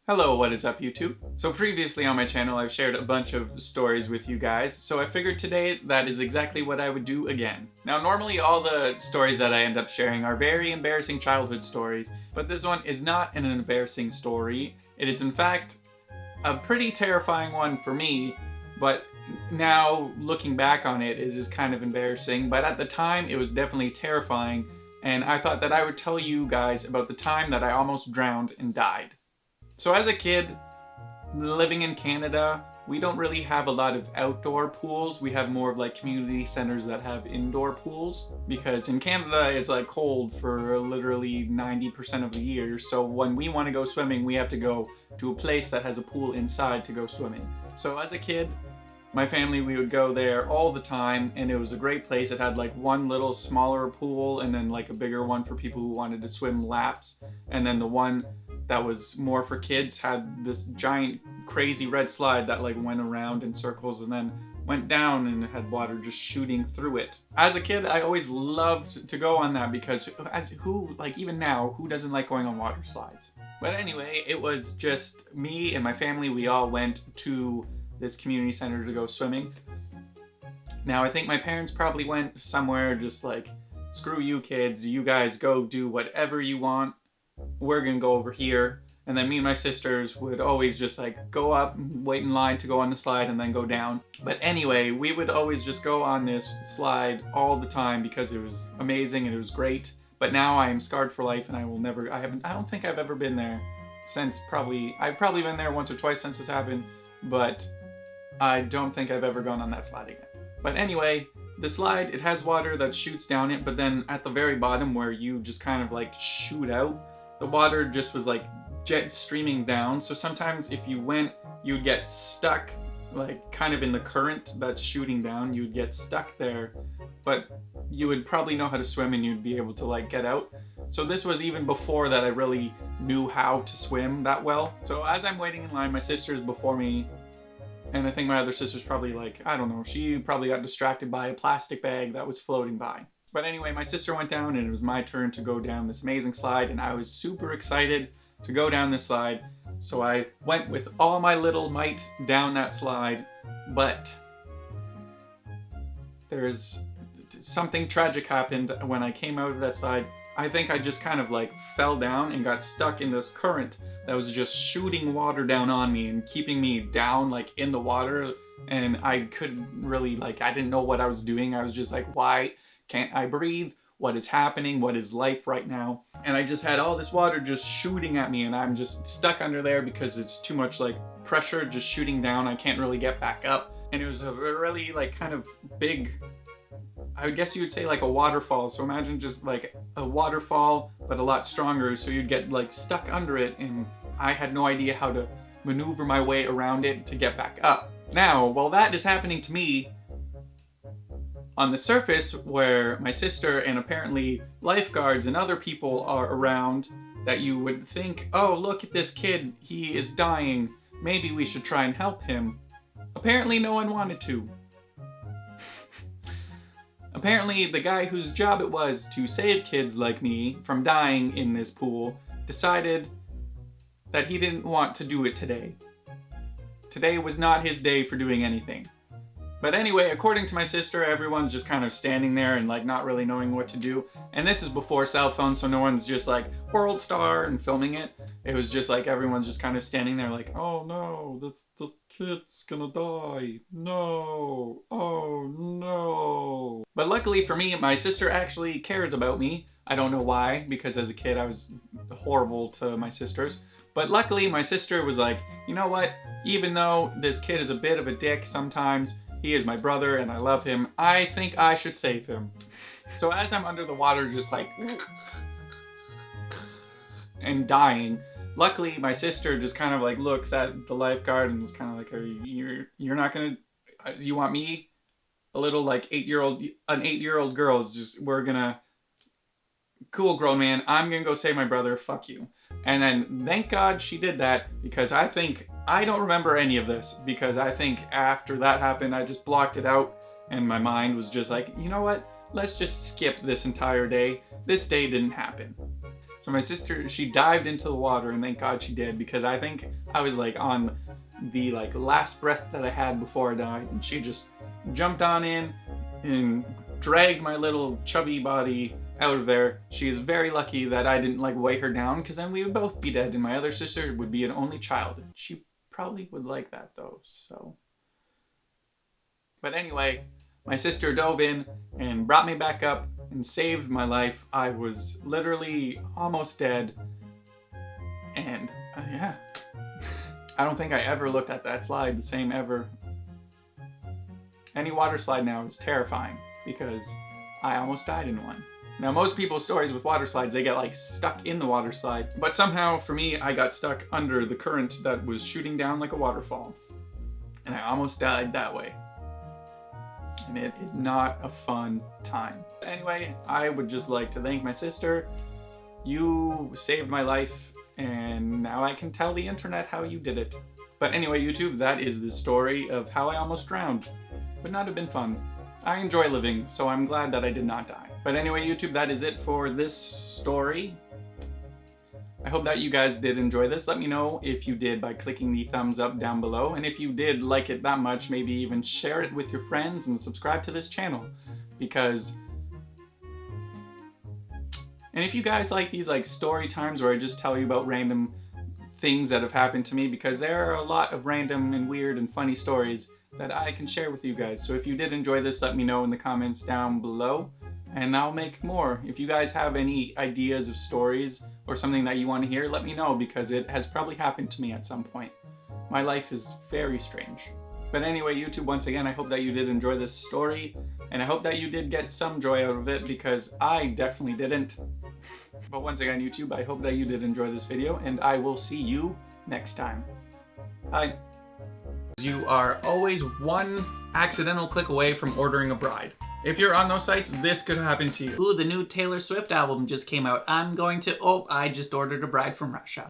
Hello, what is up YouTube? So previously on my channel I've shared a bunch of stories with you guys, so I figured today that is exactly what I would do again. Now normally all the stories that I end up sharing are very embarrassing childhood stories, but this one is not an embarrassing story. It is in fact a pretty terrifying one for me, but now looking back on it, it is kind of embarrassing, but at the time it was definitely terrifying, and I thought that I would tell you guys about the time that I almost drowned and died. So as a kid, living in Canada, we don't really have a lot of outdoor pools. We have more of like community centers that have indoor pools, because in Canada it's like cold for literally 90% of the year. So when we want to go swimming, we have to go to a place that has a pool inside to go swimming. So as a kid, my family, we would go there all the time, and it was a great place. It had like one little smaller pool and then like a bigger one for people who wanted to swim laps, and then the one that was more for kids had this giant crazy red slide that like went around in circles and then went down and had water just shooting through it. As a kid, I always loved to go on that because even now, who doesn't like going on water slides? But anyway, it was just me and my family. We all went to this community center to go swimming. Now I think my parents probably went somewhere just like, screw you kids, you guys go do whatever you want. We're gonna go over here. And then me and my sisters would always just like go up, wait in line to go on the slide and then go down. But anyway, we would always just go on this slide all the time because it was amazing and it was great. But now I am scarred for life and I don't think I've ever been there since I've probably been there once or twice since this happened, but I don't think I've ever gone on that slide again. But anyway, the slide, it has water that shoots down it, but then at the very bottom where you just kind of like shoot out, the water just was like jet streaming down. So sometimes if you went, you'd get stuck like kind of in the current that's shooting down. You'd get stuck there, but you would probably know how to swim and you'd be able to like get out. So this was even before that I really knew how to swim that well. So as I'm waiting in line, my sister's before me, and I think my other sister's probably like, I don't know, she probably got distracted by a plastic bag that was floating by. But anyway, my sister went down and it was my turn to go down this amazing slide, and I was super excited to go down this slide. So I went with all my little might down that slide, but there's something tragic happened when I came out of that slide. I think I just kind of like fell down and got stuck in this current that was just shooting water down on me and keeping me down like in the water, and I couldn't really I didn't know what I was doing. I was just like, why can't I breathe? What is happening? What is life right now? And I just had all this water just shooting at me, and I'm just stuck under there because it's too much like pressure just shooting down. I can't really get back up. And it was a really like kind of big, I guess you would say like a waterfall. So imagine just like a waterfall, but a lot stronger. So you'd get like stuck under it, and I had no idea how to maneuver my way around it to get back up. Now, while that is happening to me, on the surface where my sister and apparently lifeguards and other people are around, that you would think, oh, look at this kid, he is dying. Maybe we should try and help him. Apparently no one wanted to. Apparently, the guy whose job it was to save kids like me from dying in this pool decided that he didn't want to do it today. Today was not his day for doing anything. But anyway, according to my sister, everyone's just kind of standing there and like not really knowing what to do. And this is before cell phones, so no one's just like world star and filming it. It was just like everyone's just kind of standing there like, oh no, the kid's gonna die. No, oh no. But luckily for me, my sister actually cares about me. I don't know why, because as a kid I was horrible to my sisters. But luckily my sister was like, you know what? Even though this kid is a bit of a dick sometimes, he is my brother and I love him. I think I should save him. So as I'm under the water just like and dying, luckily my sister just kind of like looks at the lifeguard and is kind of like, you're not gonna, you want me? A little like an 8-year-old girl is just, we're gonna, cool grown man, I'm gonna go save my brother, fuck you. And then thank God she did that, because I don't remember any of this, because I think after that happened I just blocked it out and my mind was just like, you know what, let's just skip this entire day. This day didn't happen. So my sister, she dived into the water, and thank God she did, because I think I was like on the last breath that I had before I died, and she just jumped on in and dragged my little chubby body out of there. She is very lucky that I didn't weigh her down, because then we would both be dead, and my other sister would be an only child. She probably would like that though, so. But anyway, my sister dove in and brought me back up and saved my life. I was literally almost dead, and yeah. I don't think I ever looked at that slide the same ever. Any water slide now is terrifying because I almost died in one. Now most people's stories with water slides, they get stuck in the water slide, but somehow for me I got stuck under the current that was shooting down like a waterfall, and I almost died that way. And it is not a fun time. Anyway, I would just like to thank my sister. You saved my life, and now I can tell the internet how you did it. But anyway, YouTube, that is the story of how I almost drowned. Would not have been fun. I enjoy living, so I'm glad that I did not die. But anyway, YouTube, that is it for this story. I hope that you guys did enjoy this. Let me know if you did by clicking the thumbs up down below. And if you did like it that much, maybe even share it with your friends and subscribe to this channel. Because... And if you guys like these story times where I just tell you about random things that have happened to me, because there are a lot of random and weird and funny stories that I can share with you guys. So if you did enjoy this, let me know in the comments down below, and I'll make more. If you guys have any ideas of stories or something that you want to hear, let me know, because it has probably happened to me at some point. My life is very strange. But anyway, YouTube, once again, I hope that you did enjoy this story, and I hope that you did get some joy out of it, because I definitely didn't. But once again, YouTube, I hope that you did enjoy this video, and I will see you next time. Bye. You are always one accidental click away from ordering a bride. If you're on those sites, this could happen to you. Ooh, the new Taylor Swift album just came out. I'm going to... Oh, I just ordered a bride from Russia.